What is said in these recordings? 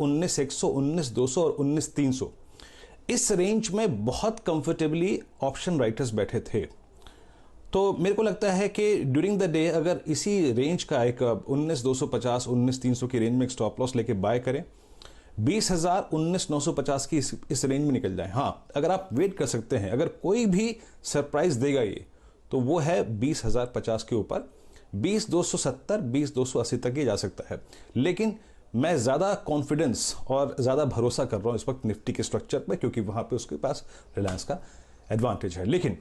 19,100, 19,200 और 19,300, इस रेंज में बहुत कंफर्टेबली ऑप्शन राइटर्स बैठे थे। तो मेरे को लगता है कि ड्यूरिंग द डे अगर इसी रेंज का एक 19,250, 19,300 की रेंज में एक स्टॉप लॉस लेके बाय करें, 20,000, 19,950 की इस रेंज में निकल जाए। हाँ, अगर आप वेट कर सकते हैं, अगर कोई भी सरप्राइज देगा ये, तो वो है 20,050 के ऊपर 20,270, 20,280 तक ही जा सकता है। लेकिन मैं ज़्यादा कॉन्फिडेंस और ज़्यादा भरोसा कर रहा हूँ इस वक्त निफ्टी के स्ट्रक्चर पर, क्योंकि वहाँ पे उसके पास रिलायंस का एडवांटेज है। लेकिन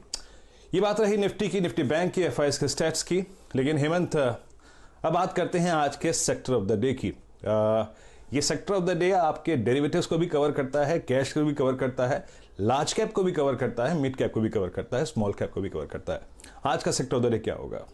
ये बात रही निफ्टी की, निफ्टी बैंक की, एफआईएस के स्टैट्स की। लेकिन हेमंत, अब बात करते हैं आज के सेक्टर ऑफ द डे की। ये सेक्टर ऑफ द डे आपके डेरिवेटिव्स को भी कवर करता है, कैश को भी कवर करता है, लार्ज कैप को भी कवर करता है, मिड कैप को भी कवर करता है, स्मॉल कैप को भी कवर करता है। आज का सेक्टर ऑफ द डे क्या होगा?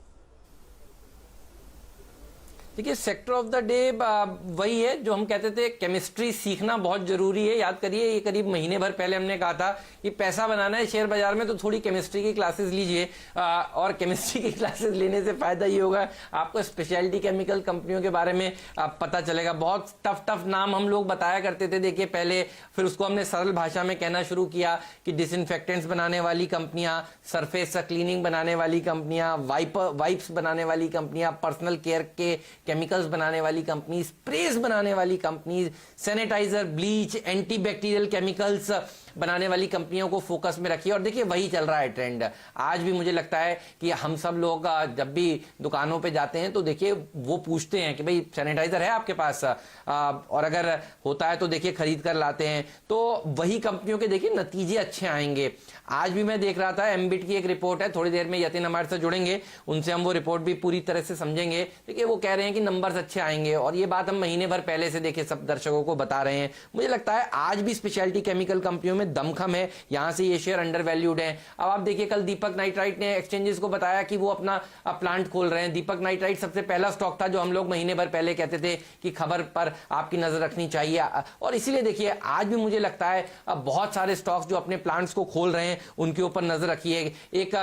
देखिए, सेक्टर ऑफ द डे वही है जो हम कहते थे, केमिस्ट्री सीखना बहुत जरूरी है। याद करिए, ये करीब महीने भर पहले हमने कहा था कि पैसा बनाना है शेयर बाजार में तो थोड़ी केमिस्ट्री की क्लासेस लीजिए, और केमिस्ट्री की क्लासेस लेने से फायदा ये होगा, आपको स्पेशलिटी केमिकल कंपनियों के बारे में पता चलेगा। बहुत टफ नाम हम लोग बताया करते थे, देखिए पहले, फिर उसको हमने सरल भाषा में कहना शुरू किया कि डिसइंफेक्टेंट्स बनाने वाली कंपनियां, सरफेस क्लीनिंग बनाने वाली कंपनियां, वाइप्स बनाने वाली कंपनियां, पर्सनल केयर के केमिकल्स बनाने वाली कंपनी, स्प्रेज बनाने वाली company, sanitizer, bleach, antibacterial chemicals बनाने वाली कंपनियों को फोकस में रखिए। और देखिए, वही चल रहा है ट्रेंड। आज भी मुझे लगता है कि हम सब लोग जब भी दुकानों पे जाते हैं तो देखिए वो पूछते हैं कि भाई सैनिटाइजर है आपके पास, और अगर होता है तो देखिए खरीद कर लाते हैं। तो वही कंपनियों के देखिए नतीजे अच्छे आएंगे। आज भी मैं देख रहा था, एम्बिट की एक रिपोर्ट है, थोड़ी देर में यतिन हमारे से जुड़ेंगे, उनसे हम वो रिपोर्ट भी पूरी तरह से समझेंगे। देखिए, वो कह रहे हैं कि नंबर्स अच्छे आएंगे, और ये बात हम महीने भर पहले से देखिए सब दर्शकों को बता रहे हैं। मुझे लगता है आज भी स्पेशलिटी केमिकल कंपनियों में दमखम है, यहां से ये शेयर अंडर वैल्यूड है। अब आप देखिए, कल दीपक नाइट्राइट ने एक्सचेंजेस को बताया कि वो अपना प्लांट खोल रहे हैं। दीपक नाइट्राइट सबसे पहला स्टॉक था जो हम लोग महीने भर पहले कहते थे कि खबर पर आपकी नजर रखनी चाहिए, और इसीलिए देखिए आज भी मुझे लगता है बहुत सारे स्टॉक्स जो अपने प्लांट्स को खोल रहे हैं उनके ऊपर नजर रखिए। एक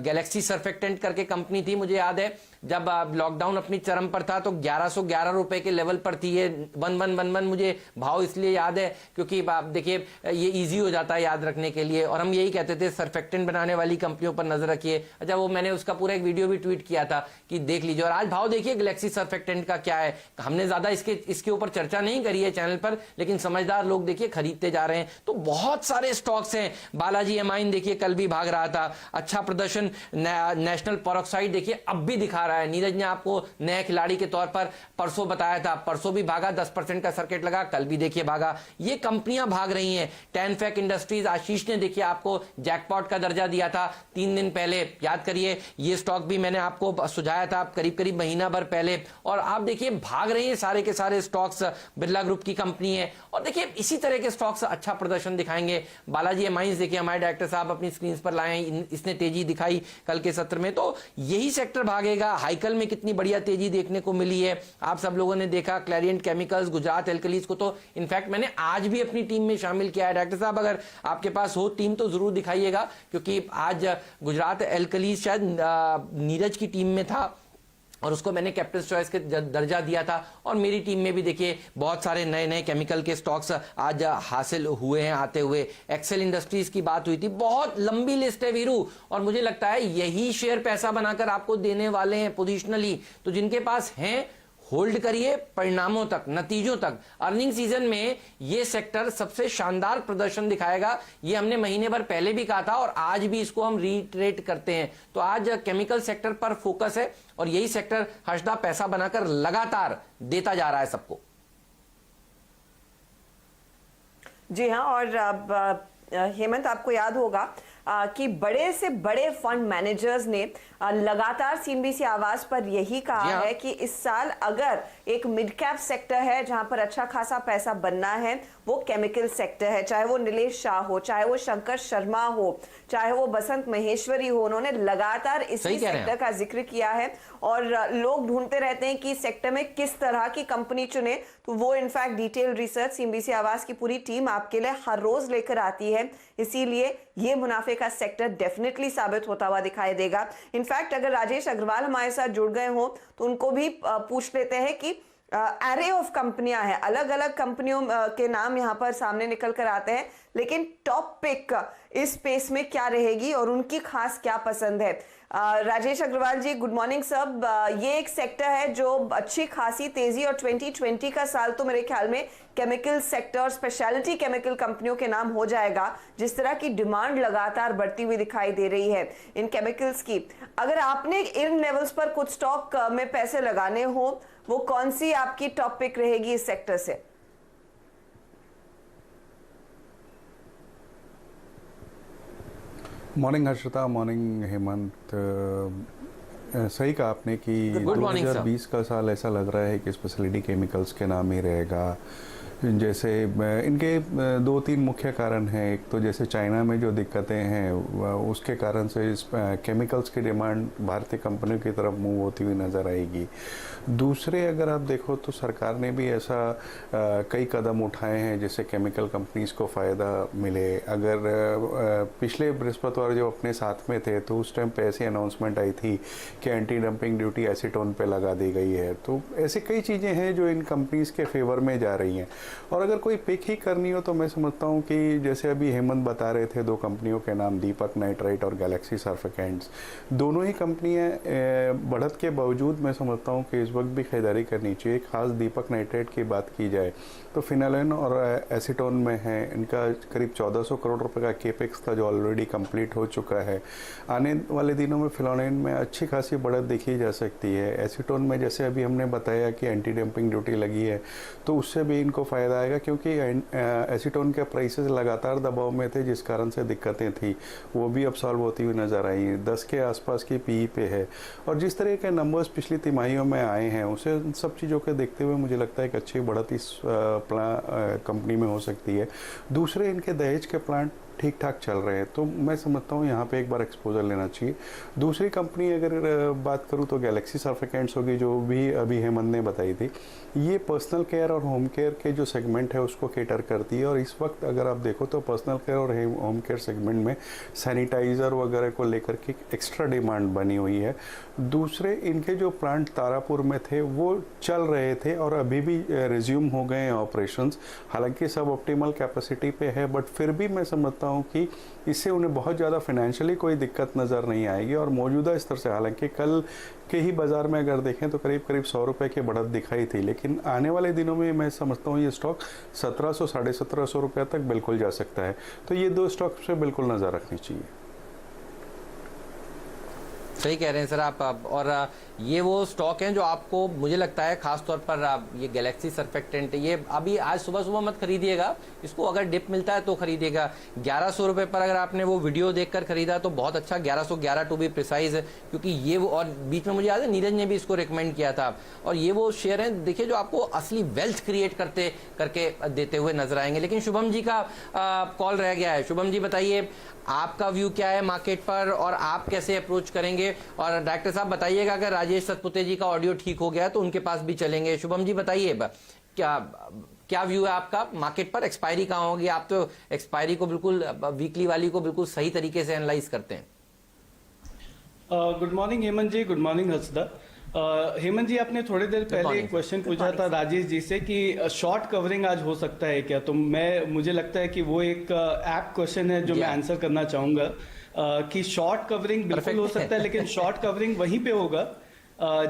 गैलेक्सी सर्फेक्टेंट करके कंपनी थी, मुझे याद है जब लॉकडाउन अपनी चरम पर था तो 1111 रुपए के लेवल पर थी ये 1111। मुझे भाव इसलिए याद है क्योंकि आप देखिए ये इजी हो जाता है याद रखने के लिए, और हम यही कहते थे सर्फेक्टेंट बनाने वाली कंपनियों पर नजर रखिए। अच्छा, वो मैंने उसका पूरा एक वीडियो भी ट्वीट किया था कि देख लीजिए। और आज भाव देखिए गैलेक्सी सर्फेक्टेंट का क्या है। हमने ज्यादा इसके ऊपर चर्चा नहीं करी है चैनल पर, लेकिन समझदार लोग देखिए खरीदते जा रहे हैं। तो बहुत सारे स्टॉक्स हैं। बालाजी एमाइन देखिए कल भी भाग रहा था, अच्छा प्रदर्शन। नेशनल पेरोक्साइड देखिए अब भी दिखा रहा है। नीरज ने आपको नए खिलाड़ी के तौर पर परसों बताया था, परसों भी भागा, 10% का सर्किट लगा, कल भी देखिए भागा। ये कंपनियां भाग रही हैं। टेनफेक इंडस्ट्रीज, आशीष ने देखिए आपको जैकपॉट का दर्जा दिया था 3 दिन पहले, याद करिए। ये स्टॉक भी मैंने आपको सुझाया था करीब महीना भर पहले, और आप देखिए भाग रहे हैं सारे के सारे स्टॉक्स। बिरला ग्रुप की कंपनी है, और देखिए इसी तरह के स्टॉक्स अच्छा प्रदर्शन दिखाएंगे। बालाजी एमाइंस देखिए हमारे डायरेक्टर साहब अपनी स्क्रीन पर लाए हैं, इसने तेजी दिखाई कल के सत्र में, तो यही सेक्टर भागेगा। हाइकल में कितनी बढ़िया तेजी देखने को मिली है, आप सब लोगों ने देखा। क्लैरियंट केमिकल्स, गुजरात एल्कलीज को तो इनफैक्ट मैंने आज भी अपनी टीम में शामिल किया है। डॉक्टर साहब, अगर आपके पास हो टीम तो जरूर दिखाइएगा, क्योंकि आज गुजरात एल्कलीज शायद नीरज की टीम में था और उसको मैंने कैप्टन चॉइस के दर्जा दिया था। और मेरी टीम में भी देखिए बहुत सारे नए नए केमिकल के स्टॉक्स आज हासिल हुए हैं आते हुए। एक्सेल इंडस्ट्रीज की बात हुई थी, बहुत लंबी लिस्ट है वीरू, और मुझे लगता है यही शेयर पैसा बनाकर आपको देने वाले हैं पोजिशनली। तो जिनके पास हैं होल्ड करिए, परिणामों तक, नतीजों तक। अर्निंग सीजन में ये सेक्टर सबसे शानदार प्रदर्शन दिखाएगा, ये हमने महीने भर पहले भी कहा था और आज भी इसको हम रीट्रेट करते हैं। तो आज केमिकल सेक्टर पर फोकस है, और यही सेक्टर हर्षदा पैसा बनाकर लगातार देता जा रहा है सबको। जी हाँ, और अब हेमंत, आपको याद होगा कि बड़े से बड़े फंड मैनेजर्स ने लगातार सीएनबीसी आवाज पर यही कहा है कि इस साल अगर एक मिड कैप सेक्टर है जहां पर अच्छा खासा पैसा बनना है, वो केमिकल सेक्टर है। चाहे वो नीलेश शाह हो, चाहे वो शंकर शर्मा हो, चाहे वो बसंत महेश्वरी हो, उन्होंने लगातार इसी सेक्टर का जिक्र किया है। और लोग ढूंढते रहते हैं कि सेक्टर में किस तरह की कंपनी चुने, तो वो इनफैक्ट डिटेल रिसर्च सीएनबीसी आवाज की पूरी टीम आपके लिए हर रोज लेकर आती है। इसीलिए ये मुनाफे का सेक्टर डेफिनेटली साबित होता हुआ दिखाई देगा। इनफैक्ट अगर राजेश अग्रवाल हमारे साथ जुड़ गए हो तो उनको भी पूछ लेते हैं कि एरे ऑफ कंपनियां हैं, अलग अलग कंपनियों के नाम यहाँ पर सामने निकल कर आते हैं, लेकिन टॉप पिक इस स्पेस में क्या रहेगी और उनकी खास क्या पसंद है? राजेश अग्रवाल जी, गुड मॉर्निंग सब। ये एक सेक्टर है जो अच्छी खासी तेजी, और 2020 का साल तो मेरे ख्याल में केमिकल सेक्टर और स्पेशलिटी केमिकल कंपनियों के नाम हो जाएगा, जिस तरह की डिमांड लगातार बढ़ती हुई दिखाई दे रही है इन केमिकल्स की। अगर आपने इन लेवल्स पर कुछ स्टॉक में पैसे लगाने हो, वो कौन सी आपकी टॉप पिक रहेगी इस सेक्टर से? Morning Harshita, morning Hemant. सही कहा आपने कि 2020 का साल ऐसा लग रहा है कि स्पेशलिटी केमिकल्स के नाम ही रहेगा। जैसे इनके दो तीन मुख्य कारण हैं। एक तो जैसे चाइना में जो दिक्कतें हैं उसके कारण से इस केमिकल्स की डिमांड भारतीय कंपनियों की तरफ मूव होती हुई नज़र आएगी। दूसरे अगर आप देखो तो सरकार ने भी ऐसा कई कदम उठाए हैं जिससे केमिकल कंपनीज को फ़ायदा मिले। अगर पिछले बृहस्पतिवार जो अपने साथ में थे तो उस टाइम पे ऐसी अनाउंसमेंट आई थी कि एंटी डंपिंग ड्यूटी एसीटोन पे लगा दी गई है। तो ऐसी कई चीज़ें हैं जो इन कंपनीज के फेवर में जा रही हैं। और अगर कोई पिक ही करनी हो तो मैं समझता हूँ कि जैसे अभी हेमंत बता रहे थे दो कंपनियों के नाम, दीपक नाइट्राइट और गैलेक्सी सर्फिकेंट्स, दोनों ही कंपनियाँ बढ़त के बावजूद मैं समझता हूँ कि इस वक्त भी खरीदारी करनी चाहिए। खास दीपक नाइट्राइट की बात की जाए तो फिनालिन और एसीटोन में है, इनका करीब 1400 करोड़ रुपए का केपेक्स था जो ऑलरेडी कंप्लीट हो चुका है। आने वाले दिनों में फिनालिन में अच्छी खासी बढ़त देखी जा सकती है। एसीटोन में जैसे अभी हमने बताया कि एंटी डंपिंग ड्यूटी लगी है तो उससे भी इनको फ़ायदा आएगा, क्योंकि एसीटोन के प्राइसेस लगातार दबाव में थे जिस कारण से दिक्कतें थी वो भी अब सॉल्व होती हुई नज़र आई हैं। 10 के आसपास की पीई पे है और जिस तरह के नंबर्स पिछली तिमाहियों में आए हैं उसे सब चीज़ों के देखते हुए मुझे लगता है कि अच्छी बढ़त इस कंपनी में हो सकती है। दूसरे इनके दहेज के प्लांट ठीक ठाक चल रहे हैं तो मैं समझता हूँ यहाँ पे एक बार एक्सपोजर लेना चाहिए। दूसरी कंपनी अगर बात करूँ तो गैलेक्सी सर्फिकेंट्स होगी जो भी अभी हेमंत ने बताई थी। ये पर्सनल केयर और होम केयर के जो सेगमेंट है उसको केटर करती है और इस वक्त अगर आप देखो तो पर्सनल केयर और होम केयर सेगमेंट में सैनिटाइज़र वगैरह को लेकर के एक्स्ट्रा डिमांड बनी हुई है। दूसरे इनके जो प्लांट तारापुर में थे वो चल रहे थे और अभी भी रिज्यूम हो गए हैं ऑपरेशंस। हालांकि सब ऑप्टिमल कैपेसिटी पे है बट फिर भी मैं समझता हूँ कि इससे उन्हें बहुत ज़्यादा फाइनेंशियली कोई दिक्कत नज़र नहीं आएगी और मौजूदा स्तर से, हालांकि कल के ही बाज़ार में अगर देखें तो करीब 100 रुपये की बढ़त दिखाई थी, लेकिन आने वाले दिनों में मैं समझता हूँ ये स्टॉक 1700 साढ़े 1700 रुपये तक बिल्कुल जा सकता है। तो ये दो स्टॉक पे बिल्कुल नज़र रखनी चाहिए। सही कह रहे हैं सर आप। और ये वो स्टॉक हैं जो आपको मुझे लगता है खास तौर पर ये गैलेक्सी सर्फेक्टेंट, ये अभी आज सुबह सुबह मत खरीदिएगा इसको, अगर डिप मिलता है तो खरीदिएगा। 1100 रुपये पर अगर आपने वो वीडियो देखकर खरीदा तो बहुत अच्छा, 1111 टू बी प्रिसाइज, क्योंकि ये वो, और बीच में मुझे याद है नीरज ने भी इसको रिकमेंड किया था। और ये वो शेयर हैं देखिए जो आपको असली वेल्थ क्रिएट करके देते हुए नजर आएंगे। लेकिन शुभम जी का कॉल रह गया है। शुभम जी बताइए आपका व्यू क्या है मार्केट पर और आप कैसे अप्रोच करेंगे? और डायरेक्टर साहब बताइएगा अगर राजेश सतपुते जी का ऑडियो ठीक हो गया तो उनके पास भी चलेंगे। शुभम जी बताइए क्या व्यू है आपका मार्केट पर? एक्सपायरी कहाँ होगी? आप तो एक्सपायरी को बिल्कुल, वीकली वाली को बिल्कुल सही तरीके से एनालाइज करते हैं। गुड मॉर्निंग हेमंत जी, गुड मॉर्निंग हर्षदा। हेमंत जी आपने थोड़ी देर पहले एक क्वेश्चन पूछा था राजेश जी से कि शॉर्ट कवरिंग आज हो सकता है क्या, तो मुझे लगता है कि वो एक ऐप क्वेश्चन है जो मैं आंसर करना चाहूंगा कि शॉर्ट कवरिंग बिल्कुल हो सकता है, लेकिन शॉर्ट कवरिंग वहीं पे होगा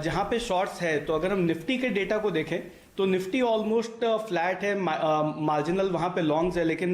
जहां पे शॉर्ट्स है। तो अगर हम निफ्टी के डेटा को देखें तो निफ्टी ऑलमोस्ट फ्लैट है, मार्जिनल वहां पे लॉन्ग्स है, लेकिन